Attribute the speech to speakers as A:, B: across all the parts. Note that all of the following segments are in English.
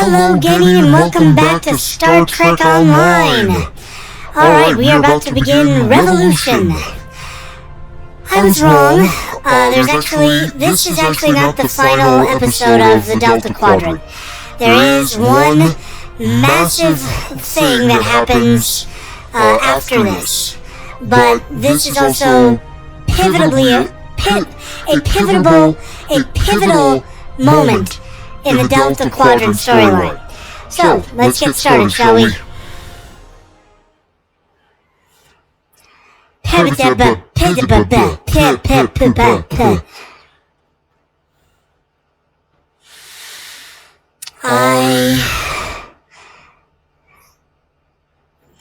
A: Hello, Getty, and welcome back to Star Trek Online. Alright, we are about to begin Revolution. I was wrong. This is actually not the final episode of the Delta Quadrant. There is one massive thing that happens after this. But this is also pivotal moment in the Delta Quadrant storyline. So, let's get started, shall we? I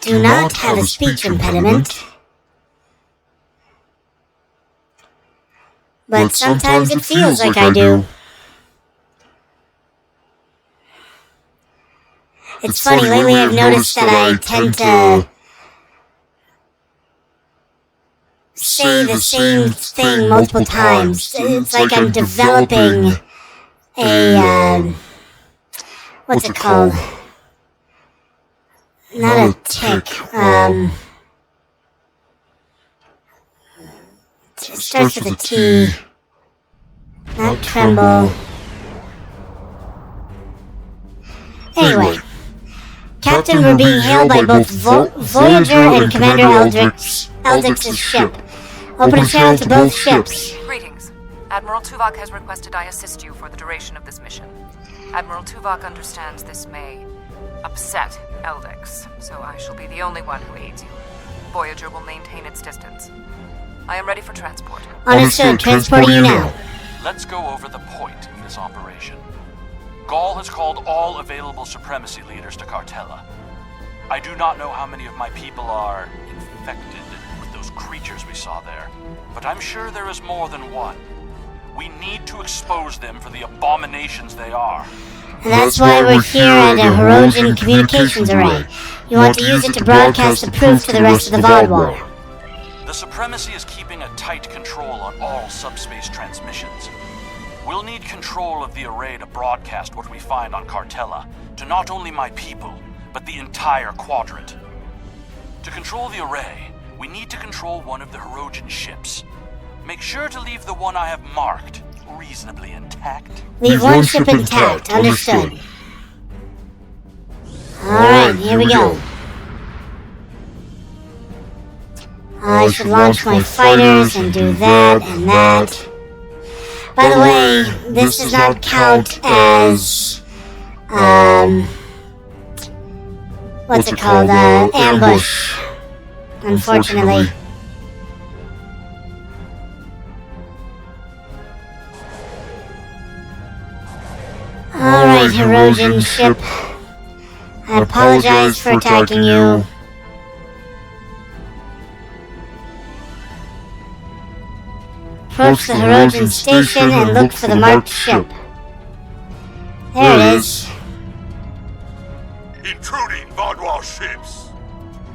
A: do not have a speech impediment, but sometimes it feels like I do. It's funny, lately I've noticed that I tend to say the same thing multiple times. It's like I'm developing a, what's it called? Not a tick, it starts with a T, not tremble. Anyway. Captain, we're being hailed by both Voyager and Commander Eldrix's ship. Open a channel to both ships.
B: Greetings. Admiral Tuvok has requested I assist you for the duration of this mission. Admiral Tuvok understands this may upset Eldrix, so I shall be the only one who aids you. Voyager will maintain its distance. I am ready for transport.
A: Understood. Transporting you now.
C: Let's go over the point of this operation. Gaul has called all available supremacy leaders to Cartella. I do not know how many of my people are infected with those creatures we saw there, but I'm sure there is more than one. We need to expose them for the abominations they are.
A: And that's why we're here at a Hirogen communications array. You want to use it to broadcast the proof to the rest of the Vaadwaur.
C: The supremacy is keeping a tight control on all subspace transmissions. We'll need control of the array to broadcast what we find on Cartella to not only my people, but the entire quadrant. To control the array, we need to control one of the Hirogen ships. Make sure to leave the one I have marked reasonably intact.
A: Leave one ship intact, understood. Alright, here we go. I should launch my fighters and do that and that. By the way, this does not count as, what's it called, ambush, unfortunately. Alright, Hirogen ship, I apologize for attacking you. Approach the Hirogen station and look for the marked ship. There it is.
D: Intruding Vaadwaur ships.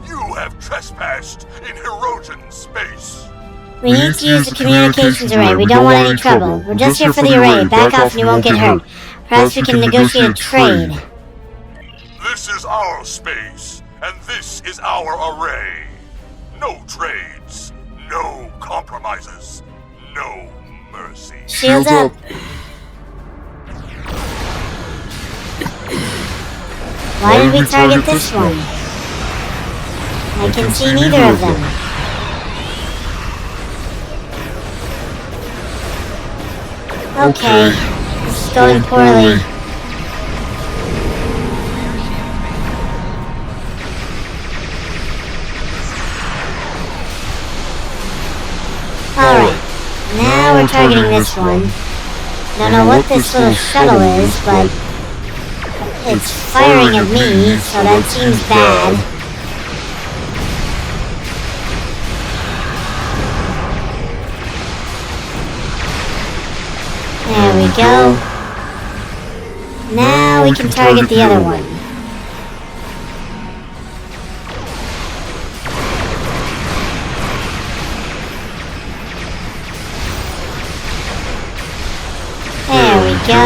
D: You have trespassed in Hirogen space.
A: We need to use the communications array. We don't want any trouble. We're just here for the array. Back off and you won't get hurt. Perhaps we can negotiate a trade.
D: This is our space, and this is our array. No trades, no compromises. No mercy.
A: Shields up. Why did we target this one? I can see neither of them. Okay, this is going poorly. Alright. Now we're targeting this one. Don't know what this little shuttle is, but it's firing at me, so that seems bad. There we go. Now we can target the other one. There we go.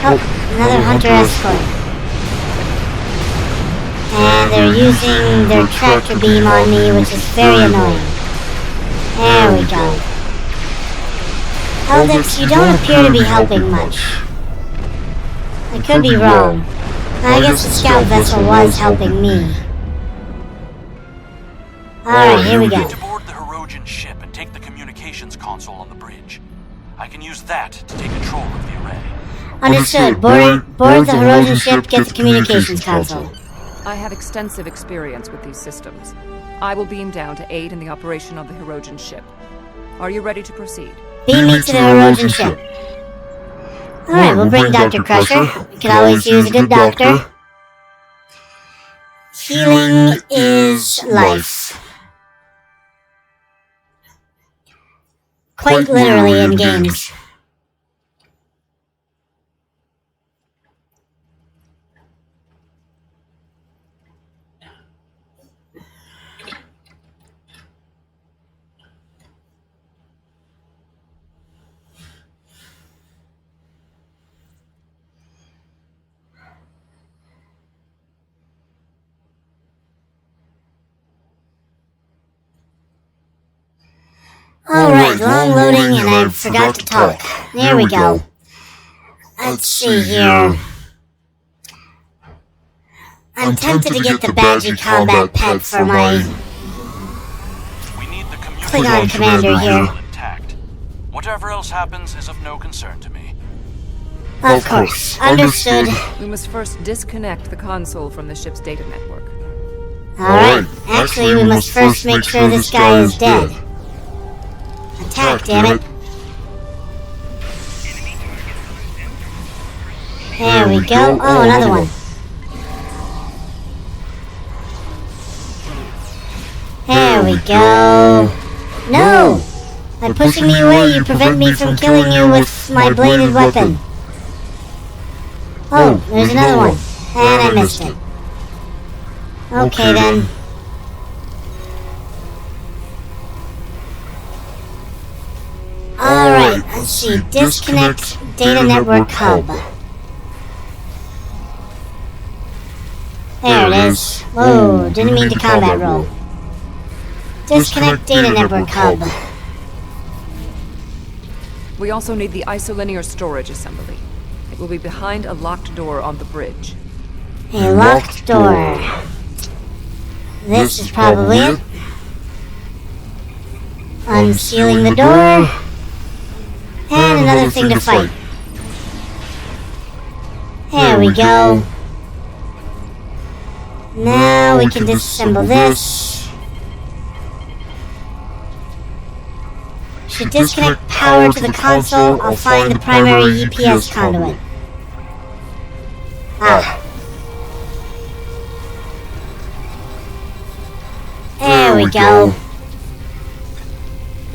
A: Oh, another hunter escort. And they're using their tractor beam on me, which is very annoying. There we go. Eldix, you don't appear to be helping much. I could be wrong. I guess the scout vessel was helping me. Alright, here we go.
C: We need to board the Herodian ship and take the communications console on the bridge. I can use that to take control of the array.
A: Understood. Board the Herodian ship, get the communications console.
B: I have extensive experience with these systems. I will beam down to aid in the operation of the Herodian ship. Are you ready to proceed?
A: Beam me to the Herodian ship. Alright, we'll bring Dr. Crusher. We could always use a good doctor. Healing is life. Quite literally in games. Alright, long loading and I forgot to talk. There we go. Let's see here. I'm tempted to get the Badgie combat pet for my Klingon commander here.
C: Intact. Whatever else happens is of no concern to me.
A: Of course. Understood.
B: We must first disconnect the console from the ship's data network.
A: Alright, actually we must first make sure this guy is dead. Attack, damn it. There we go. Oh, another one. There we go. No! By pushing me away, you prevent me from killing you with my bladed weapon. Oh, there's another one. And I missed it. Okay then. Alright, let's see. Disconnect data network hub. There it is. Whoa, didn't mean to combat roll. Disconnect data network hub.
B: We also need the isolinear storage assembly. It will be behind a locked door on the bridge.
A: A locked door. This is probably it. Unsealing the door. And another thing to fight. There we go. Now we can disassemble this. Should disconnect power to the console, I'll find the primary UPS conduit. Ah. There we go.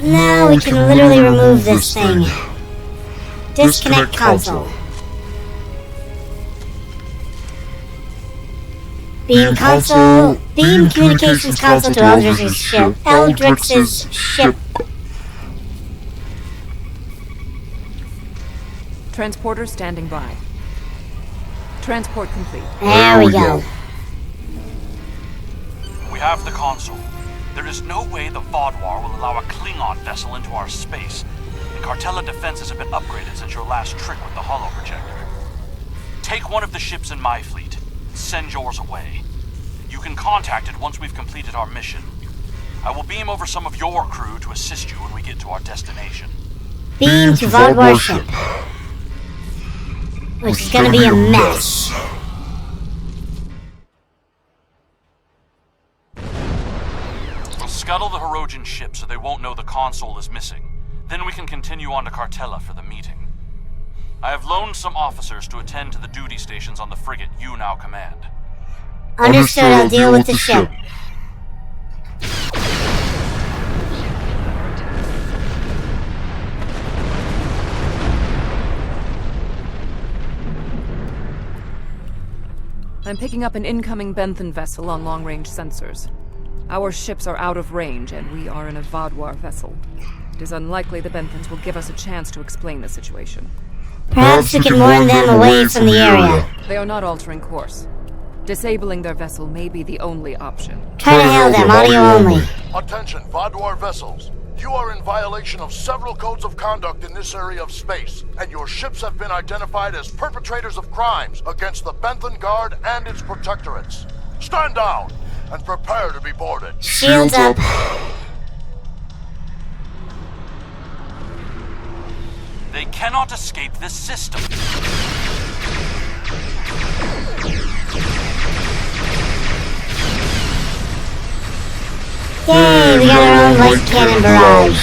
A: Now we can literally remove this thing. Disconnect console. Beam console. Beam communications console to Eldrix's ship. Eldrix's ship.
B: Transporter standing by. Transport complete.
A: There we go.
C: We have the console. There is no way the Vaudouar will allow a Klingon vessel into our space. The Cartella defenses have been upgraded since your last trick with the holo projector. Take one of the ships in my fleet. Send yours away. You can contact it once we've completed our mission. I will beam over some of your crew to assist you when we get to our destination.
A: Beam to Vaudouar ship. Which is gonna be a mess.
C: We'll scuttle the Herodian ship so they won't know the console is missing. Then we can continue on to Cartella for the meeting. I have loaned some officers to attend to the duty stations on the frigate you now command.
A: Understood, I'll deal with the ship.
B: I'm picking up an incoming Benthan vessel on long-range sensors. Our ships are out of range, and we are in a Vaudouar vessel. It is unlikely the Benthans will give us a chance to explain the situation.
A: Perhaps we can warn them away from the area.
B: They are not altering course. Disabling their vessel may be the only option.
A: Try to hail them, audio only.
E: Attention, Vaadwaur vessels. You are in violation of several codes of conduct in this area of space, and your ships have been identified as perpetrators of crimes against the Benthan Guard and its protectorates. Stand down and prepare to be boarded.
A: Shields up.
C: They cannot escape this system.
A: Yay, we got our own light cannon barrage.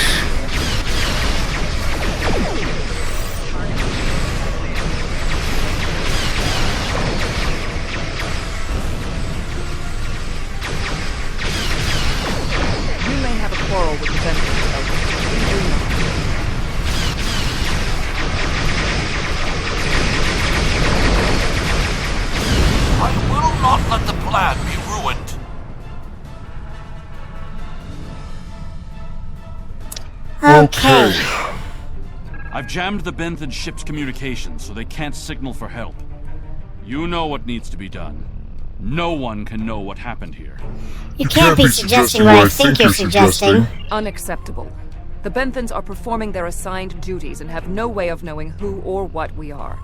B: You may have a quarrel with the Benthan Guard.
C: I will not let the plan be ruined.
A: Okay.
C: I've jammed the Benthan ship's communications so they can't signal for help. You know what needs to be done. No one can know what happened here.
A: You can't be suggesting what I think you're suggesting.
B: Unacceptable. The Benthans are performing their assigned duties and have no way of knowing who or what we are.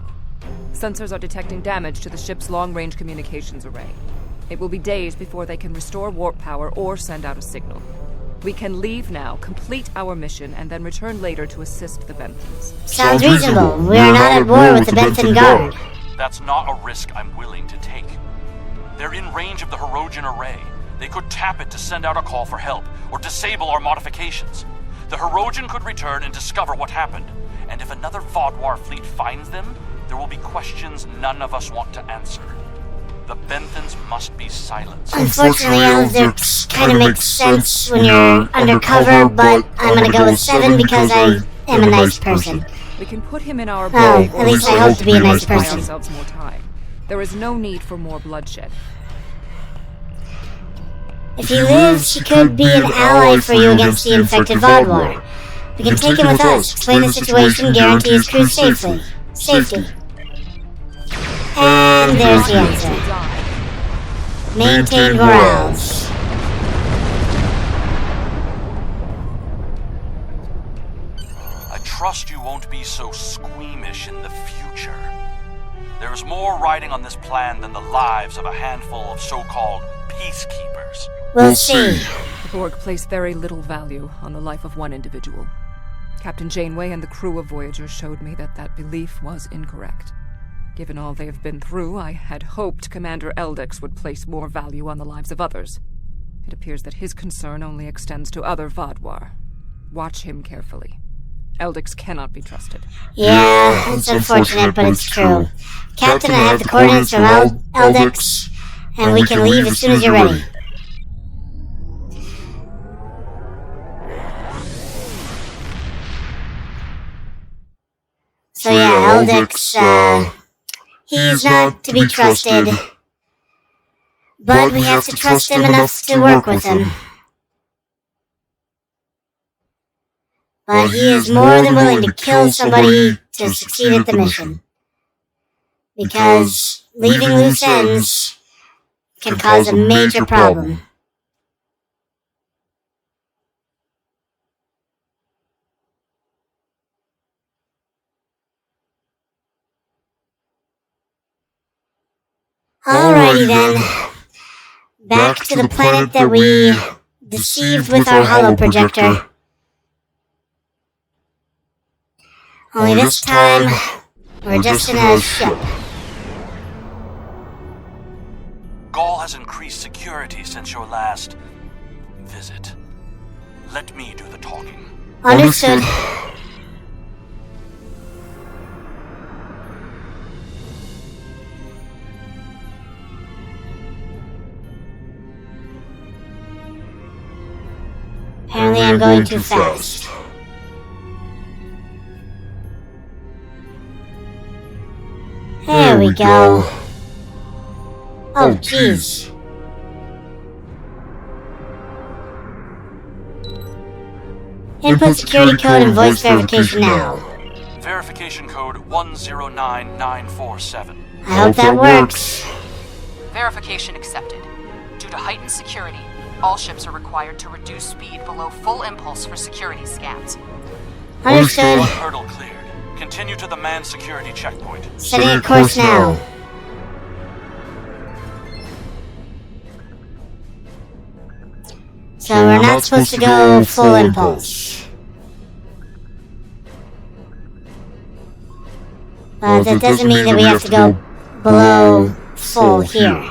B: Sensors are detecting damage to the ship's long-range communications array. It will be days before they can restore warp power or send out a signal. We can leave now, complete our mission, and then return later to assist the Benthans.
A: Sounds reasonable. We are not at war with the Benthan Guard.
C: That's not a risk I'm willing to take. They're in range of the Hirogen array. They could tap it to send out a call for help, or disable our modifications. The Hirogen could return and discover what happened. And if another Vaadwaur fleet finds them, there will be questions none of us want to answer. The Benthans must be silenced.
A: Unfortunately, Eldix kind of makes sense when you're undercover, but I'm gonna go with 7 because I am a nice person.
B: We can put him in our
A: Oh,
B: bag,
A: at least I hope to be a nice
B: buy
A: person.
B: ourselves more time. There is no need for more bloodshed.
A: If he lives, he could be an ally for you against the infected Vaadwaur. We can take him with us, explain the situation, guarantee his crew safety. And there's the answer. Maintain morals.
C: I trust you won't be so squeamish in the future. There's more riding on this plan than the lives of a handful of so-called peacekeepers.
A: We'll see.
B: The Borg place very little value on the life of one individual. Captain Janeway and the crew of Voyager showed me that that belief was incorrect. Given all they have been through, I had hoped Commander Eldix would place more value on the lives of others. It appears that his concern only extends to other Vaadwaur. Watch him carefully. Eldix cannot be trusted.
A: Yeah, it's unfortunate, but it's true. Captain, I have the coordinates from Eldix, and we can leave as soon as you're ready. So yeah, Eldix, he's not to be trusted, but we have to trust him enough to work with him. But he is more than willing to kill somebody to succeed at the mission. Because leaving loose ends can cause a major problem. Alrighty then. Back to the planet that we deceived with our holoprojector. Only this time, we're just in a ship.
C: Gaul has increased security since your last visit. Let me do the talking.
A: Understood. Apparently I'm going too fast. There we go. Oh, jeez. Input security code and voice verification now.
C: Verification code 109947.
A: I hope that works.
B: Verification accepted. Due to heightened security, all ships are required to reduce speed below full impulse for security scans.
A: Understood.
C: One hurdle cleared. Continue to the manned security checkpoint.
A: Setting a course now. So we're not supposed to go full impulse. But that doesn't mean that we have to go below full here.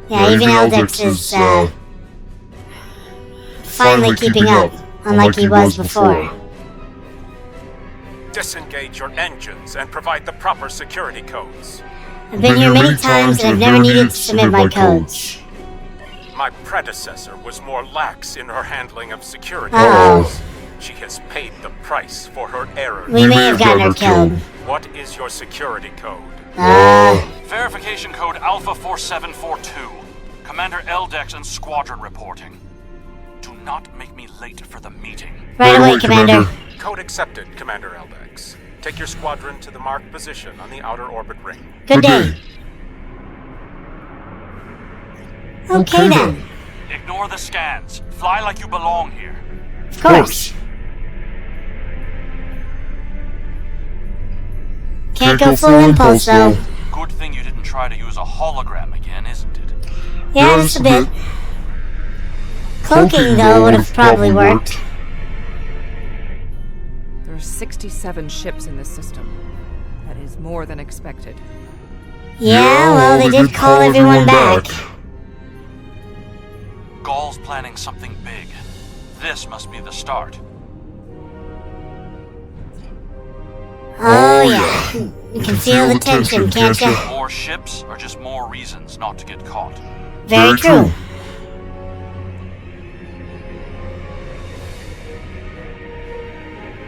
A: Yeah, even Eldix is finally keeping up, unlike he was before.
F: Disengage your engines and provide the proper security codes.
A: I've been here many times and I've never needed to submit my codes.
F: My predecessor was more lax in her handling of security
A: Uh-oh.
F: codes. She has paid the price for her errors.
A: We may have gotten her killed.
F: What is your security code?
C: Verification code Alpha 4742. Commander Eldex and squadron reporting. Do not make me late for the meeting.
A: Right away, Commander.
F: Code accepted, Commander Eldex. Take your squadron to the marked position on the outer orbit ring.
A: Good day. Okay then.
C: Ignore the scans. Fly like you belong here.
A: Of course. Can't go full impulse though.
C: Good thing you didn't try to use a hologram again, isn't it?
A: Yeah, just a bit. Cloaking though would have probably worked.
B: There are 67 ships in this system. That is more than expected.
A: Yeah, well, they did call everyone back.
C: Gaul's planning something big. This must be the start.
A: Oh yeah, you can feel the tension, can't you?
C: More ships are just more reasons not to get caught.
A: Very true.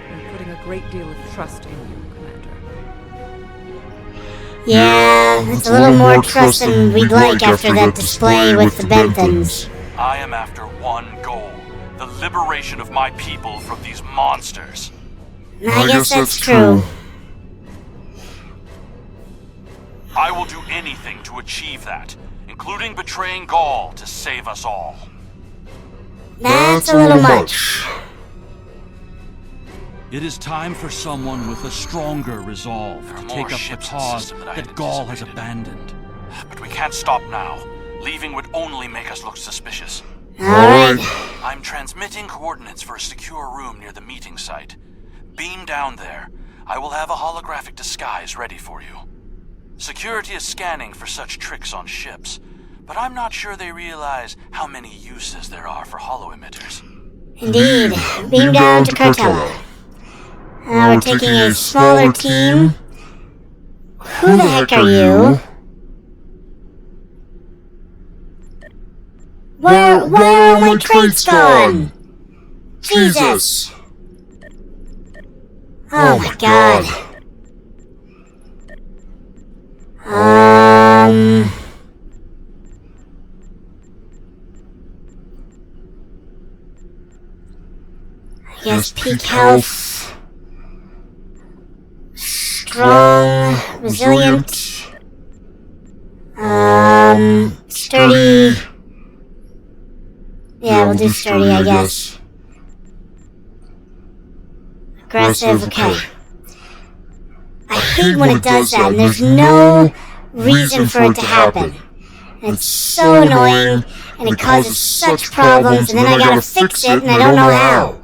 B: I'm putting a great deal of trust in you, Commander.
A: Yeah, it's a little more trust than we'd like after that display with the Benthans.
C: I am after one goal. The liberation of my people from these monsters.
A: I guess that's true.
C: I will do anything to achieve that, including betraying Gaul to save us all.
A: That's a little much.
G: It is time for someone with a stronger resolve
C: There are
G: to
C: more
G: take up the
C: ships in the
G: cause
C: system than I
G: that
C: had
G: Gaul has
C: anticipated.
G: abandoned.
C: But we can't stop now. Leaving would only make us look suspicious.
A: Alright.
C: I'm transmitting coordinates for a secure room near the meeting site. Beam down there. I will have a holographic disguise ready for you. Security is scanning for such tricks on ships, but I'm not sure they realize how many uses there are for holo-emitters.
A: Indeed. Beam down to Cartella. We're taking a smaller team. Who the heck are you? Where are all my traits gone? Jesus! Oh my god. I guess peak health. Strong, resilient. Sturdy. Yeah, we'll do sturdy, I guess. Aggressive, okay. I hate when it does that, and there's no reason for it to happen. And it's so annoying, and it causes such problems, and then I gotta fix it, and I don't know how.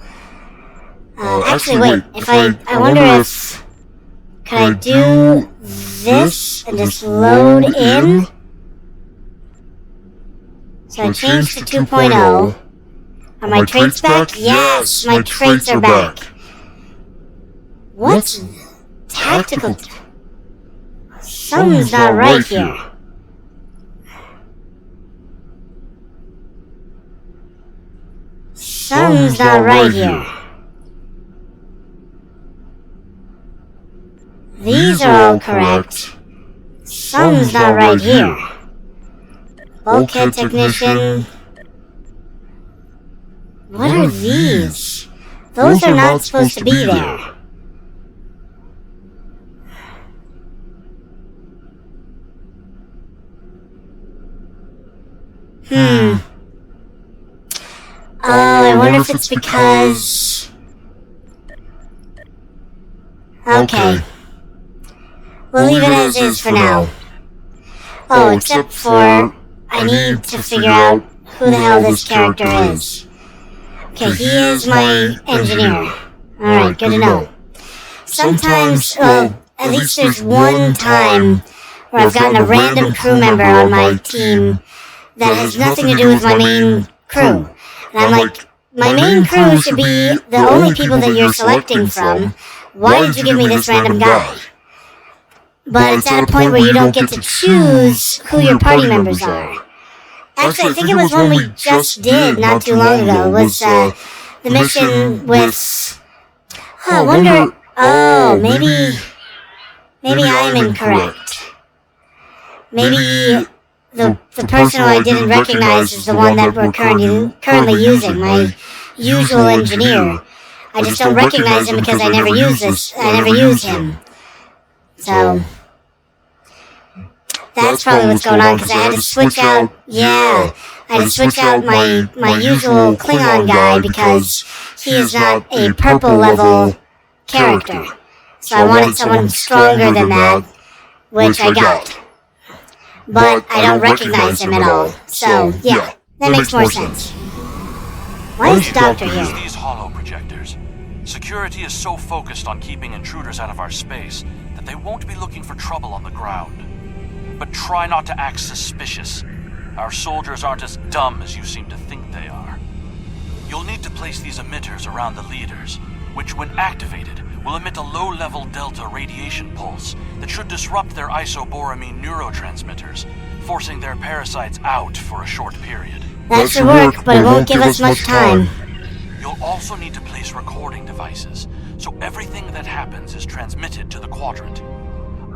A: Actually, wait, if I wonder if... Can I do this and just load in? So I changed to 2.0. Are my traits back? Yes, my traits are back. What's tactical? Something's not right here. Something's not right here. These are all correct. Something's not right here. Bulkhead technician. What are these? Those are not supposed to be there. Oh, I wonder if it's because... Okay. We'll leave it as is for now. Oh, except for... I need to figure out who the hell this character is. Okay, he is my engineer. Alright, good to know. Sometimes, well, at least there's one time where I've gotten a random crew member on my team that has nothing to do with my main crew. And I'm like, my main crew should be the only people that you're selecting from. Why did you give me this random guy? But it's at a point where you don't get to choose who your party members are. Actually, I think it was one we just did not too long ago. It was the mission with... Oh, I wonder... Oh, maybe I'm incorrect. Maybe the person who I didn't recognize is the one that we're currently using, my usual engineer. I just don't recognize him because I never use him. So... That's probably what's going on, because I had to switch out, I had to switch out my usual Klingon guy because he is not a purple level character. So I wanted someone stronger than that, which I got. But I don't recognize him at all, so yeah, that makes more sense. Why is the doctor here?
C: These hollow projectors. Security is so focused on keeping intruders out of our space that they won't be looking for trouble on the ground. But try not to act suspicious. Our soldiers aren't as dumb as you seem to think they are. You'll need to place these emitters around the leaders, which when activated will emit a low-level delta radiation pulse that should disrupt their isoboramine neurotransmitters, forcing their parasites out for a short period.
A: That should work, but it won't give us much time.
C: You'll also need to place recording devices, so everything that happens is transmitted to the quadrant.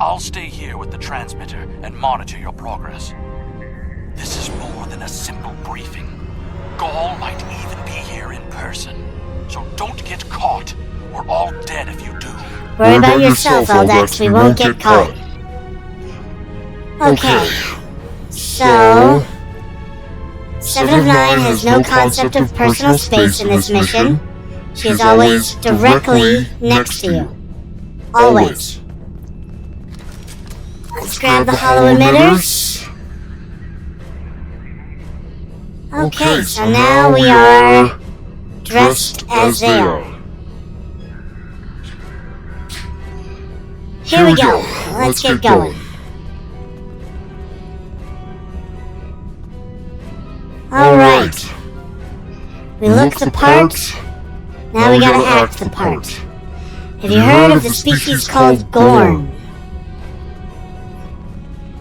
C: I'll stay here with the transmitter and monitor your progress. This is more than a simple briefing. Gaul might even be here in person. So don't get caught. We're all dead if you do.
A: Worry about yourself, Eldex. We won't get caught. Okay. So... 7 of 9 has no concept of personal space in this mission. She is always directly next to you. Always. Let's grab the hollow emitters. Okay, so now we are dressed as they are. Here we go. Let's get going. Alright. We look the part. Now we gotta act the part. Have you heard of the species called Gorn?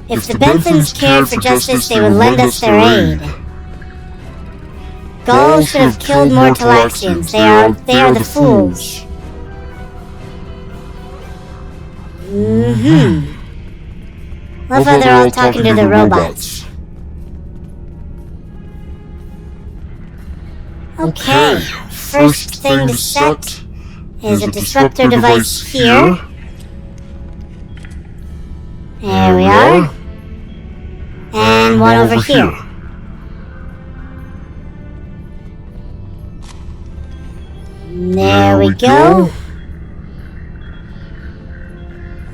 A: If the Benthans cared for justice, they would lend us their aid. Gaul should have killed more Talaxians. They are the fools. Love how they're all talking to the robots. Okay, first thing to set is a disruptor device here. There we are. And one over here. There we go.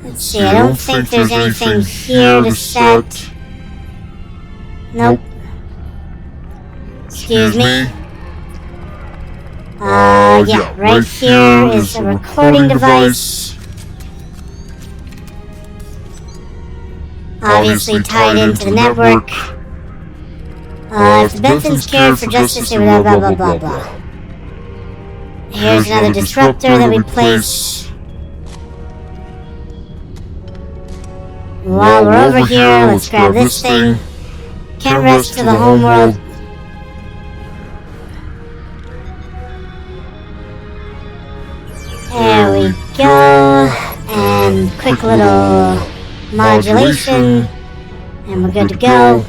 A: Let's see, I don't think there's anything here to set. Nope. Excuse me. Yeah, right here is a recording device. Obviously tied into the network. If the Benthans cared for justice, they would blah blah blah blah. Here's another disruptor that we place. While we're over here, let's grab this thing. Can't rest to the homeworld. There we go. And quick little modulation, and we're good to go.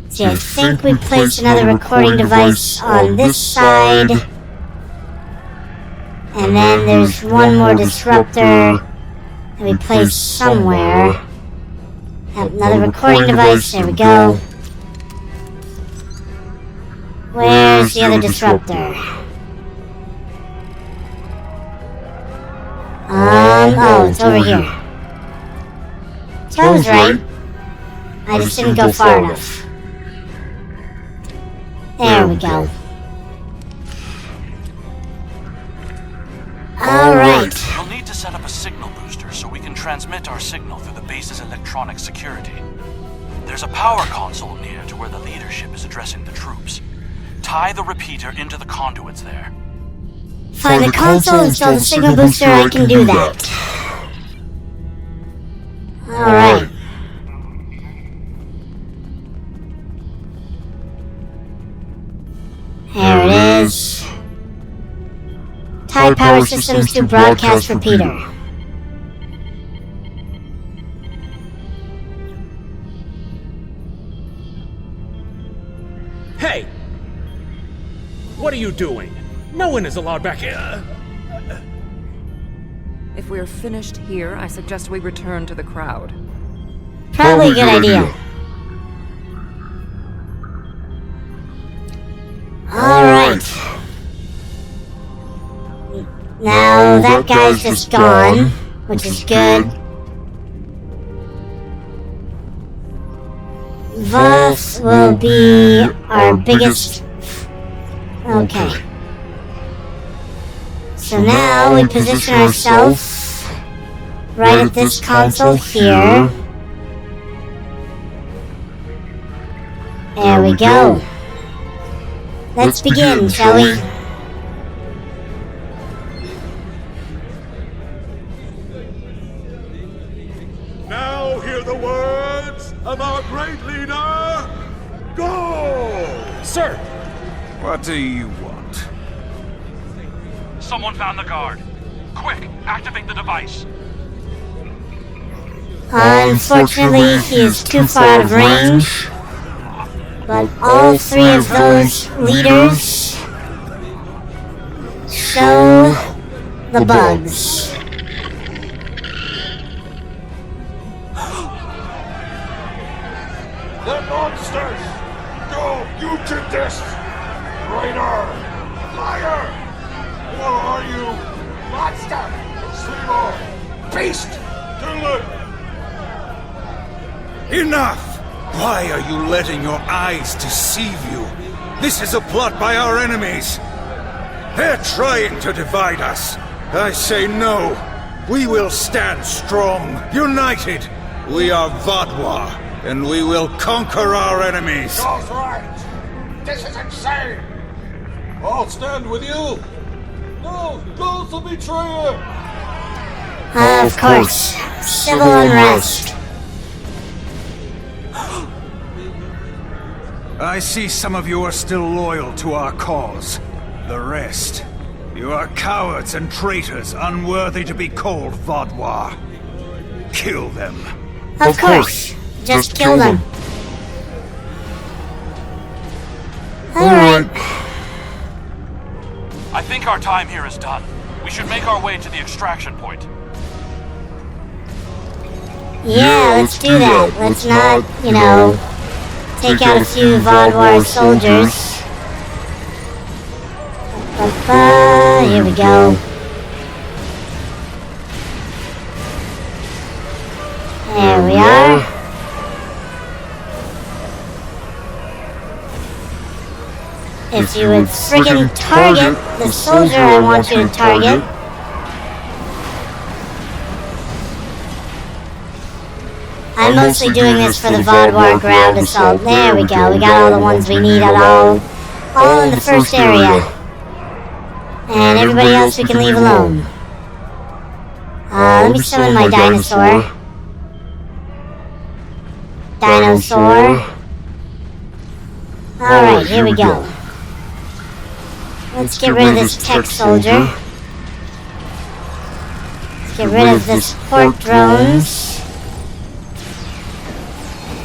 A: See, I think we placed another recording device on this side. And then there's one more disruptor that we placed somewhere. Another recording device, there we go. Where's the other disruptor? Oh, it's over here. So I was right. I just didn't go far enough. There we go. Alright.
C: We'll need to set up a signal booster so we can transmit our signal through the base's electronic security. There's a power console near to where the leadership is addressing the troops. Tie the repeater into the conduits there.
A: Find the console, install the signal booster, I can do that. Alright. There it is. Tie power systems to broadcast repeater.
H: Hey! What are you doing? No one is allowed back here.
B: If we're finished here, I suggest we return to the crowd.
A: Probably a good idea. Alright. Now that guy's just gone, which is good. Voss will be our biggest... Okay. So now we position ourselves right at this console here. There we go. Let's begin, shall we?
D: Now hear the words of our great leader, Gaul!
H: Sir!
I: What do you want?
C: Someone found the guard. Quick, activate the device.
A: Unfortunately, he is too far out of range. But all three of those leaders show the bugs.
D: The monsters! Go, you did this! Traitor! Liar! Who are you? Monster! Seymour! Beast! Kill it!
I: Enough! Why are you letting your eyes deceive you? This is a plot by our enemies. They're trying to divide us. I say no. We will stand strong, united. We are Vodwa, and we will conquer our enemies.
D: Gaul's right! This is insane! I'll stand with you! No! Gaul's a betrayer!
A: Of course, civil unrest.
I: I see some of you are still loyal to our cause. The rest, you are cowards and traitors unworthy to be called Vodwa. Kill them.
A: Of course, just kill them. Alright.
C: I think our time here is done. We should make our way to the extraction point.
A: Yeah, let's do that. Let's not, take out a few Vodwar soldiers. Here we go. There we are. If you would friggin' target the soldier I want you to target. I'm mostly doing this for the Vodwar ground assault. There we go. We got all the ones we need at all in the first area. And everybody else we can leave alone. Let me summon my dinosaur. Alright, here we go. Let's get rid of this tech soldier. Let's get rid of the support drones.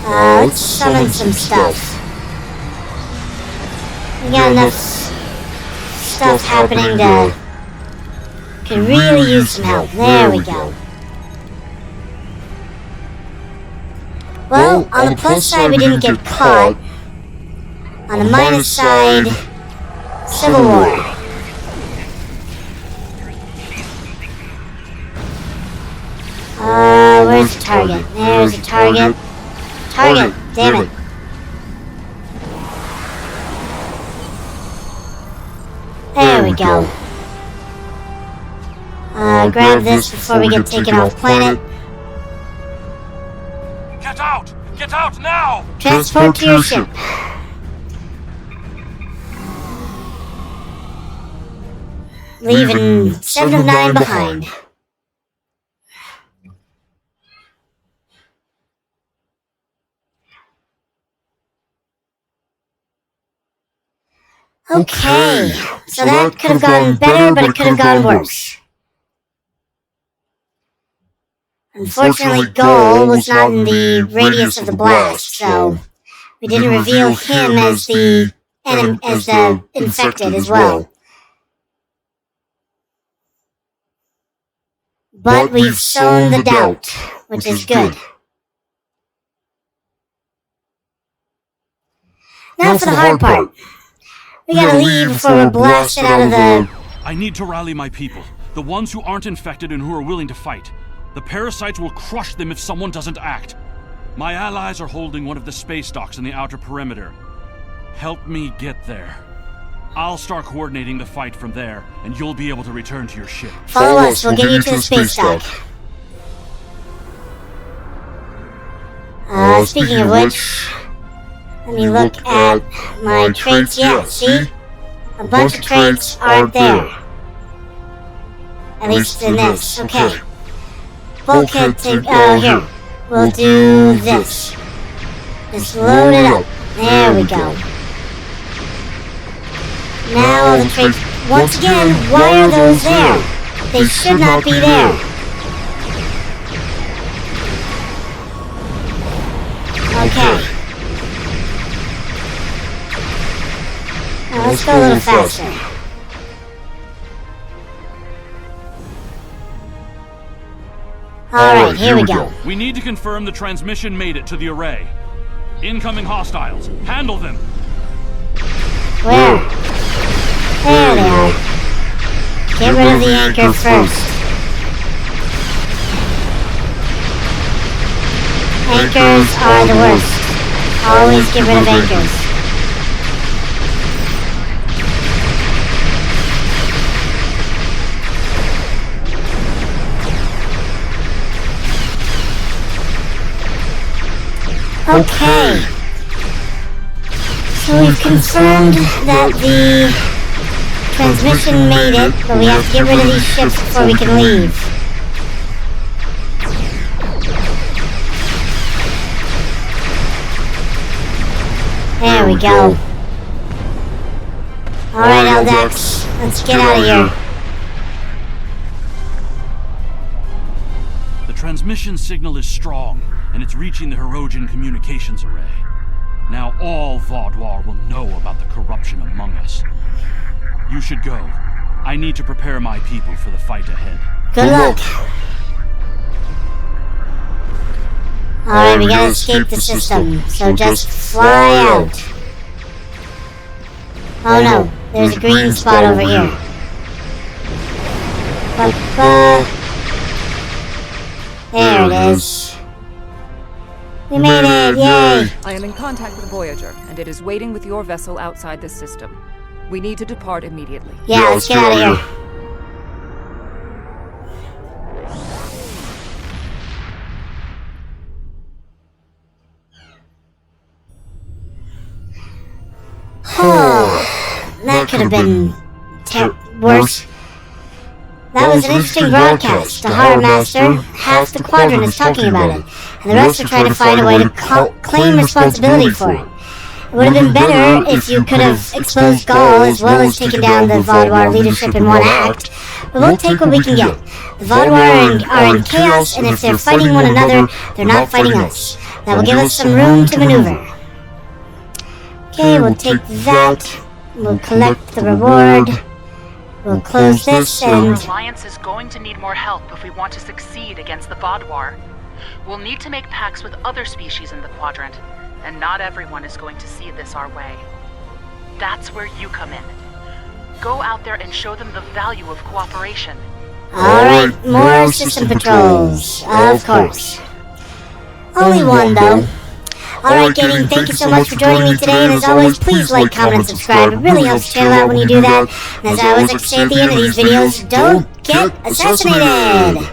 A: Let's summon some stuff. We got enough stuff happening to Could really use some help. There we go. Well, on the plus side, we didn't get caught. On the minus side, Civil War. Where's the target? There's the target. Target! Damn it. There we go. Grab this before we get taken off planet.
C: Get out! Get out now!
A: Transport to your ship. Leaving 7 of 9 behind. Okay, so that could have gone better, but it could have gone worse. Unfortunately, Gaul was not in the radius of the blast, so we didn't reveal him as the infected as well. But we've sown the doubt, which is good. Now for the hard part. We gotta leave before we're blasted out of the...
G: I need to rally my people. The ones who aren't infected and who are willing to fight. The parasites will crush them if someone doesn't act. My allies are holding one of the space docks in the outer perimeter. Help me get there. I'll start coordinating the fight from there, and you'll be able to return to your ship.
A: Follow us, we'll get you to the space dock. Speaking of which... Let me look at my traits. Yeah, see? A bunch of traits aren't there. At least in this. Okay. Bulkhead take... here. We'll do this. Just load it up. There we go. Now all the traits... Once again, why are those there? They should not be there. Okay. Now let's go a little faster. Alright, here we go.
G: We need to confirm the transmission made it to the array. Incoming hostiles. Handle them.
A: Where? There they are. Get rid of the anchor first. Anchors are the worst. Always get rid of anchors. Okay. So we've confirmed that the transmission made it, but we have to get rid of these ships before we can leave. There we go. Alright, Eldex, let's get out of here.
G: The transmission signal is strong, and it's reaching the Hirogen communications array. Now all Vaudoir will know about the corruption among us. You should go. I need to prepare my people for the fight ahead.
A: Good luck. Alright, we gotta escape the system, so just fly out. Oh no, there's a green spot over here. There it is. We made it, yay!
B: I am in contact with Voyager, and it is waiting with your vessel outside this system. We need to depart immediately.
A: Yeah, let's get out of here. That could have been worse. That was an interesting broadcast. The Horror Master, half the Quadrant is talking about it, and the rest are trying to find a way to claim responsibility for it. It would have been better if you could have exposed Gaul as well as taken down the Vaudoir leadership in one act, but we'll take what we can get. The Vaudoir are in chaos, and if they're fighting one another, they're not fighting us. That will give us some room to maneuver. Okay, we'll take that. We'll collect the reward. We'll close this
B: Our
A: and...
B: alliance is going to need more help if we want to succeed against the Vaadwaur. We'll need to make pacts with other species in the Quadrant, and not everyone is going to see this our way. That's where you come in. Go out there and show them the value of cooperation.
A: Alright, more system patrols. Of course. Only one, though. Alright, gaming, thank you so much for joining me today, and as always, please like, comment, and subscribe. It really helps the channel out when you do that. And as I always like to say at the end of these videos, don't get assassinated!